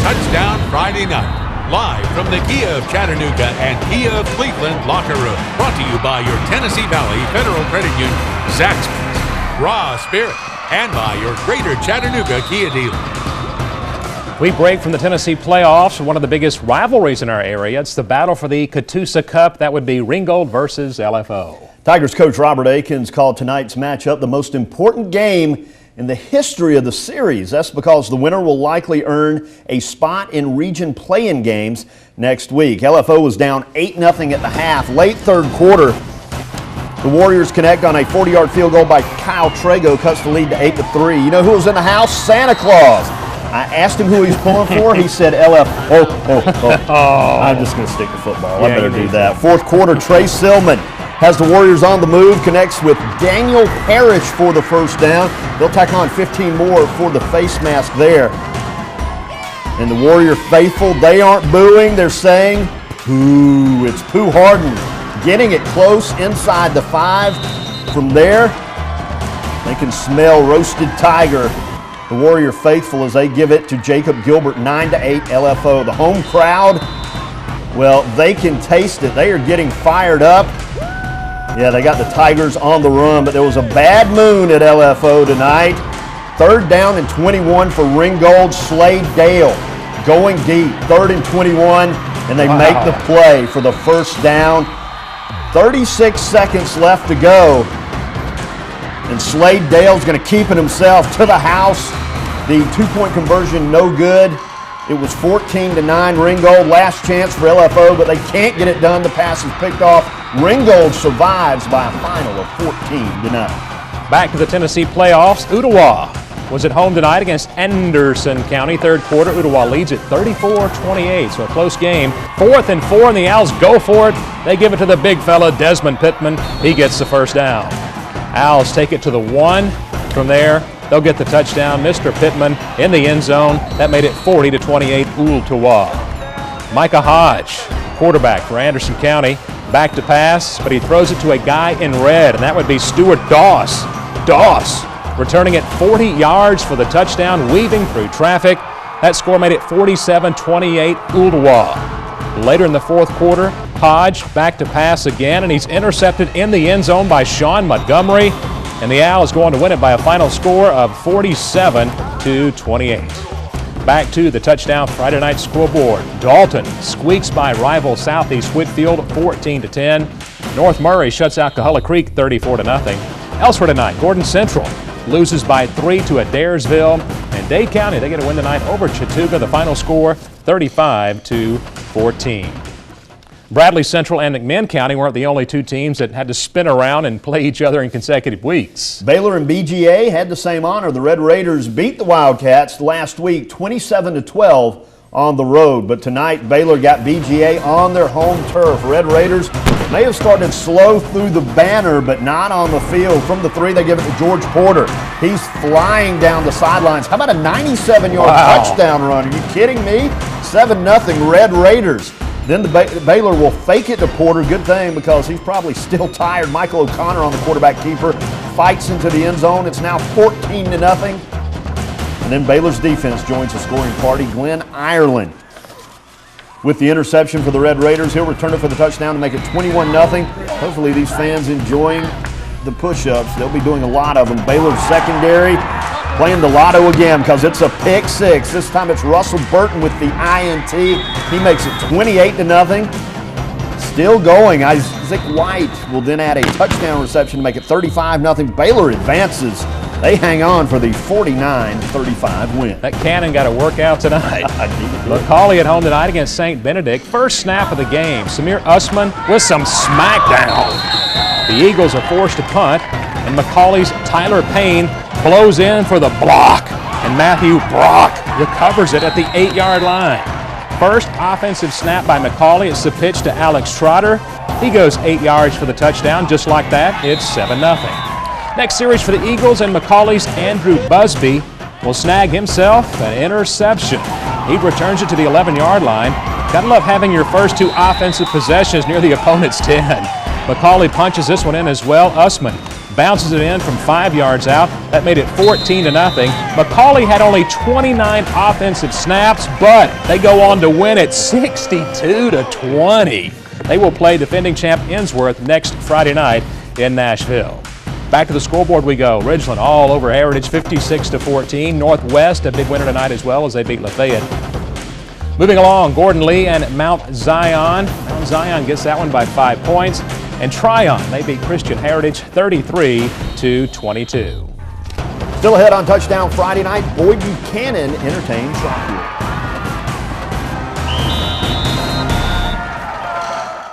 Touchdown Friday night. Live from the Kia of Chattanooga and Kia of Cleveland locker room. Brought to you by your Tennessee Valley Federal Credit Union, Zaxby's, Raw Spirit, and by your Greater Chattanooga Kia dealer. We break from the Tennessee playoffs, one of the biggest rivalries in our area. It's the battle for the Catoosa Cup. That would be Ringgold versus LFO. Tigers coach Robert Akins called tonight's matchup the most important game in the history of the series. That's because the winner will likely earn a spot in region play-in games next week. LFO was down 8-0 at the half. Late third quarter, the Warriors connect on a 40-yard field goal by Kyle Trago, cuts the lead to 8-3. You know who was in the house? Santa Claus. I asked him who he's pulling for. He said LFO. I'm just going to stick to football. I better do that. Fourth quarter, Trey Silman has the Warriors on the move, connects with Daniel Parrish for the first down. They'll tack on 15 more for the face mask there. And the Warrior faithful, they aren't booing. They're saying, "Pooh." It's Pooh Harden getting it close inside the 5. From there, they can smell roasted tiger. The Warrior faithful as they give it to Jacob Gilbert, 9-8 LFO. The home crowd, well, they can taste it. They are getting fired up. Yeah, they got the Tigers on the run, but there was a bad moon at LFO tonight. Third down and 21 for Ringgold. Slade Dale going deep. 3rd and 21, and they make the play for the first down. 36 seconds left to go. And Slade Dale's going to keep it himself to the house. The 2-point conversion no good. It was 14-9 Ringgold. Last chance for LFO, but they can't get it done. The pass is picked off. Ringgold survives by a final of 14-0. Back to the Tennessee playoffs. Ottawa was at home tonight against Anderson County. Third quarter, Ottawa leads at 34-28, so a close game. 4th and 4, and the Owls go for it. They give it to the big fella, Desmond Pittman. He gets the first down. Owls take it to the 1. From there, they'll get the touchdown. Mr. Pittman in the end zone. That made it 40-28 Ooltewah. Micah Hodge, quarterback for Anderson County, back to pass, but he throws it to a guy in red, and that would be Stuart Doss. Doss returning it 40 yards for the touchdown, weaving through traffic. That score made it 47-28 Ooltewah. Later in the fourth quarter, Hodge back to pass again, and he's intercepted in the end zone by Sean Montgomery. And the Owls going to win it by a final score of 47-28. Back to the touchdown Friday night scoreboard. Dalton squeaks by rival Southeast Whitfield 14-10. North Murray shuts out Coahulla Creek 34-0. Elsewhere tonight, Gordon Central loses by 3 to Adairsville. And Dade County, they get a win tonight over Chattanooga. The final score 35-14. Bradley Central and McMinn County weren't the only two teams that had to spin around and play each other in consecutive weeks. Baylor and BGA had the same honor. The Red Raiders beat the Wildcats last week 27-12 on the road. But tonight, Baylor got BGA on their home turf. Red Raiders may have started slow through the banner, but not on the field. From the 3, they give it to George Porter. He's flying down the sidelines. How about a 97-yard touchdown run? Are you kidding me? 7-0 Red Raiders. Then the Baylor will fake it to Porter. Good thing, because he's probably still tired. Michael O'Connor on the quarterback keeper fights into the end zone. It's now 14-0. And then Baylor's defense joins the scoring party. Glenn Ireland with the interception for the Red Raiders. He'll return it for the touchdown to make it 21-0. Hopefully these fans enjoying the push-ups. They'll be doing a lot of them. Baylor's secondary playing the lotto again, because it's a pick 6. This time it's Russell Burton with the INT. He makes it 28-0. Still going. Isaac White will then add a touchdown reception to make it 35-0. Baylor advances. They hang on for the 49-35 win. That cannon got a workout tonight. McCauley at home tonight against St. Benedict. First snap of the game. Samir Usman with some smackdown. The Eagles are forced to punt, and McCauley's Tyler Payne blows in for the block, and Matthew Brock recovers it at the 8-yard line. First offensive snap by McCauley. It's the pitch to Alex Trotter. He goes 8 yards for the touchdown. Just like that, it's 7-0. Next series for the Eagles, and McCauley's Andrew Busby will snag himself an interception. He returns it to the 11-yard line. Gotta love having your first 2 offensive possessions near the opponent's 10. McCauley punches this one in as well. Usman bounces it in from 5 yards out. That made it 14-0. McCauley had only 29 offensive snaps, but they go on to win it 62-20. They will play defending champ Innsworth next Friday night in Nashville. Back to the scoreboard we go. Ridgeland all over Heritage, 56-14. Northwest, a big winner tonight as well as they beat Lafayette. Moving along, Gordon Lee and Mount Zion. Mount Zion gets that one by 5 points. And Tryon, they beat Christian Heritage 33-22. Still ahead on Touchdown Friday night, Boyd Buchanan entertains Rockwood.